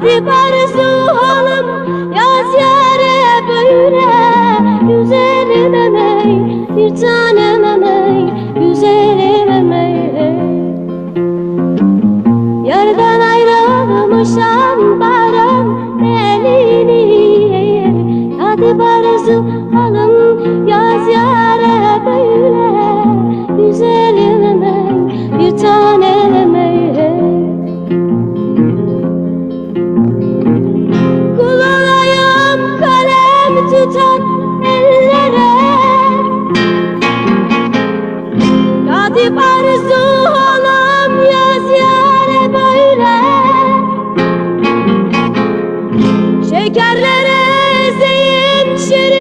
Hadi barzu halım yaz yare böyle. Güzelim emey, bir tanem emey, güzelim emey. Yardan ayrılmışam barım elini. Hadi barzu halım yaz yare böyle. Güzelim emey, bir tanem emey. Kul olayım kalem tutan ellere. Hadi barzu halım yaz yare böyle. Şekerlere